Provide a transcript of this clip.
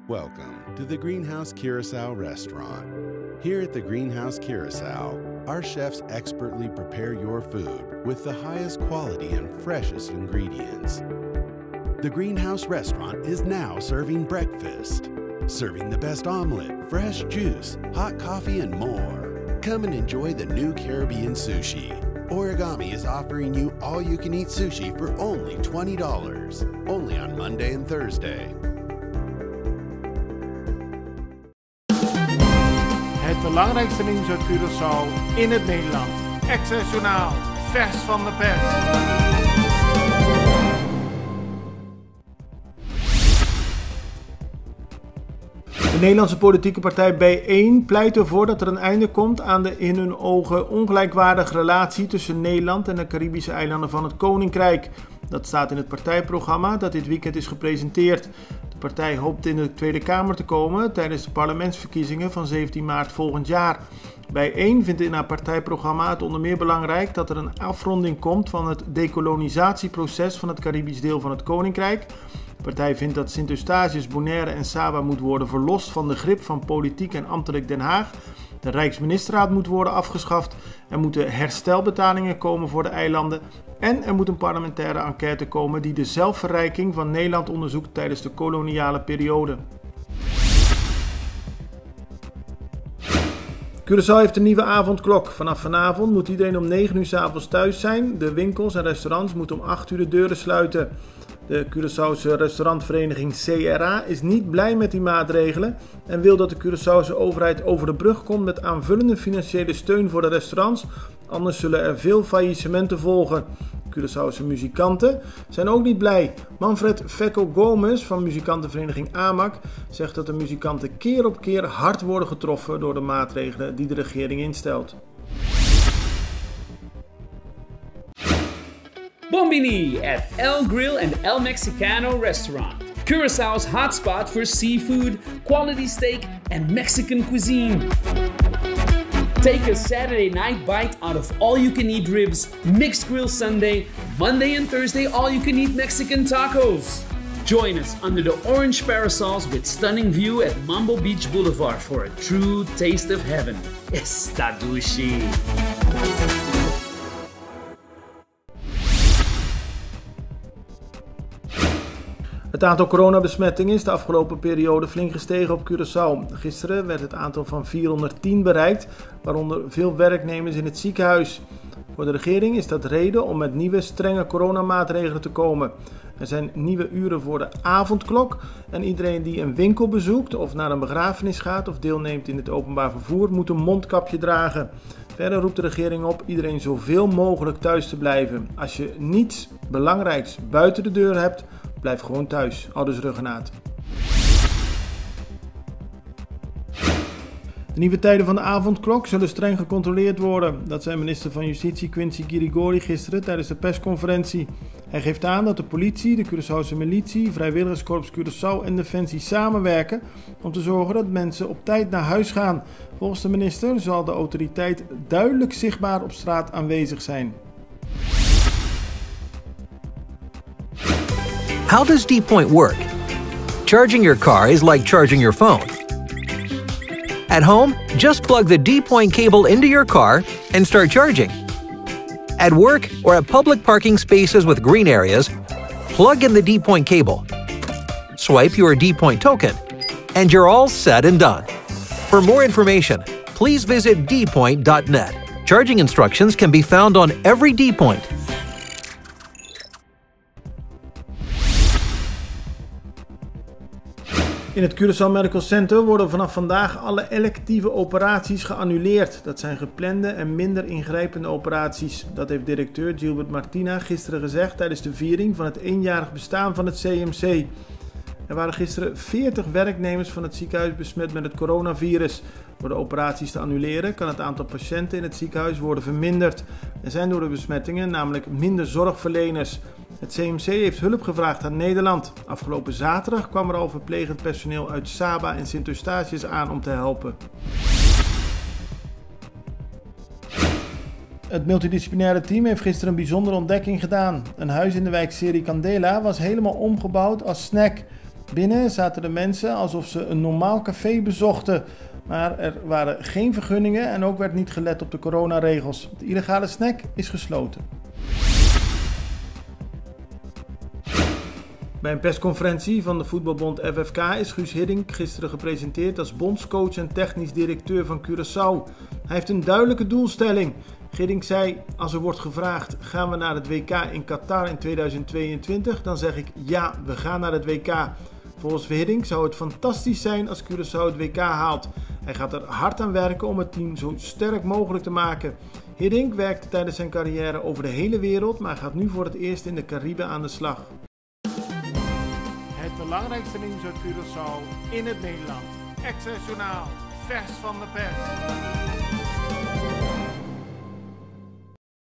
Welcome to the Greenhouse Curacao restaurant. Here at the Greenhouse Curacao, our chefs expertly prepare your food with the highest quality and freshest ingredients. The Greenhouse restaurant is now serving breakfast, serving the best omelet, fresh juice, hot coffee, and more. Come and enjoy the new Caribbean sushi. Origami is offering you all-you-can-eat sushi for only $20, only on Monday and Thursday. Het belangrijkste nieuws uit Curaçao in het Nederland. Access Journaal, vers van de pers. De Nederlandse politieke partij B1 pleit ervoor dat er een einde komt aan de in hun ogen ongelijkwaardige relatie tussen Nederland en de Caribische eilanden van het Koninkrijk. Dat staat in het partijprogramma dat dit weekend is gepresenteerd. De partij hoopt in de Tweede Kamer te komen tijdens de parlementsverkiezingen van 17 maart volgend jaar. B1 vindt in haar partijprogramma het onder meer belangrijk dat er een afronding komt van het dekolonisatieproces van het Caribisch deel van het Koninkrijk. De partij vindt dat Sint-Eustatius, Bonaire en Saba moet worden verlost van de grip van politiek en ambtelijk Den Haag. De Rijksministerraad moet worden afgeschaft. Er moeten herstelbetalingen komen voor de eilanden. En er moet een parlementaire enquête komen die de zelfverrijking van Nederland onderzoekt tijdens de koloniale periode. Curaçao heeft een nieuwe avondklok. Vanaf vanavond moet iedereen om 9 uur 's avonds thuis zijn. De winkels en restaurants moeten om 8 uur de deuren sluiten. De Curaçaose restaurantvereniging CRA is niet blij met die maatregelen en wil dat de Curaçaose overheid over de brug komt met aanvullende financiële steun voor de restaurants. Anders zullen er veel faillissementen volgen. Curaçaose muzikanten zijn ook niet blij. Manfred Fekko Gomes van muzikantenvereniging AMAC zegt dat de muzikanten keer op keer hard worden getroffen door de maatregelen die de regering instelt. Bombini at El Grill and El Mexicano restaurant. Curaçao's hotspot for seafood, quality steak, and Mexican cuisine. Take a Saturday night bite out of all-you-can-eat ribs, mixed grill Sunday, Monday and Thursday all-you-can-eat Mexican tacos. Join us under the orange parasols with stunning view at Mambo Beach Boulevard for a true taste of heaven. Estadushi. Het aantal coronabesmettingen is de afgelopen periode flink gestegen op Curaçao. Gisteren werd het aantal van 410 bereikt, waaronder veel werknemers in het ziekenhuis. Voor de regering is dat reden om met nieuwe strenge coronamaatregelen te komen. Er zijn nieuwe uren voor de avondklok en iedereen die een winkel bezoekt of naar een begrafenis gaat of deelneemt in het openbaar vervoer moet een mondkapje dragen. Verder roept de regering op iedereen zoveel mogelijk thuis te blijven. Als je niets belangrijks buiten de deur hebt, blijf gewoon thuis, aldus Ruggenaat. De nieuwe tijden van de avondklok zullen streng gecontroleerd worden. Dat zei minister van Justitie Quincy Girigori gisteren tijdens de persconferentie. Hij geeft aan dat de politie, de Curaçaose militie, Vrijwilligerskorps Curaçao en Defensie samenwerken om te zorgen dat mensen op tijd naar huis gaan. Volgens de minister zal de autoriteit duidelijk zichtbaar op straat aanwezig zijn. How does D-Point work? Charging your car is like charging your phone. At home, just plug the D-Point cable into your car and start charging. At work or at public parking spaces with green areas, plug in the D-Point cable. Swipe your D-Point token, and you're all set and done. For more information, please visit dpoint.net. Charging instructions can be found on every D-Point. In het Curaçao Medical Center worden vanaf vandaag alle electieve operaties geannuleerd. Dat zijn geplande en minder ingrijpende operaties. Dat heeft directeur Gilbert Martina gisteren gezegd tijdens de viering van het 1-jarig bestaan van het CMC. Er waren gisteren 40 werknemers van het ziekenhuis besmet met het coronavirus. Door de operaties te annuleren kan het aantal patiënten in het ziekenhuis worden verminderd. Er zijn door de besmettingen namelijk minder zorgverleners. Het CMC heeft hulp gevraagd aan Nederland. Afgelopen zaterdag kwam er al verplegend personeel uit Saba en Sint-Eustatius aan om te helpen. Het multidisciplinaire team heeft gisteren een bijzondere ontdekking gedaan. Een huis in de wijk Serie Candela was helemaal omgebouwd als snack. Binnen zaten de mensen alsof ze een normaal café bezochten. Maar er waren geen vergunningen en ook werd niet gelet op de coronaregels. De illegale snack is gesloten. Bij een persconferentie van de voetbalbond FFK is Guus Hiddink gisteren gepresenteerd als bondscoach en technisch directeur van Curaçao. Hij heeft een duidelijke doelstelling. Hiddink zei, als er wordt gevraagd, gaan we naar het WK in Qatar in 2022? Dan zeg ik, ja, we gaan naar het WK. Volgens Hiddink zou het fantastisch zijn als Curaçao het WK haalt. Hij gaat er hard aan werken om het team zo sterk mogelijk te maken. Hiddink werkte tijdens zijn carrière over de hele wereld, maar gaat nu voor het eerst in de Cariben aan de slag. Het belangrijkste nieuws uit Curaçao in het Nederland. Extra Journaal, vers van de pers.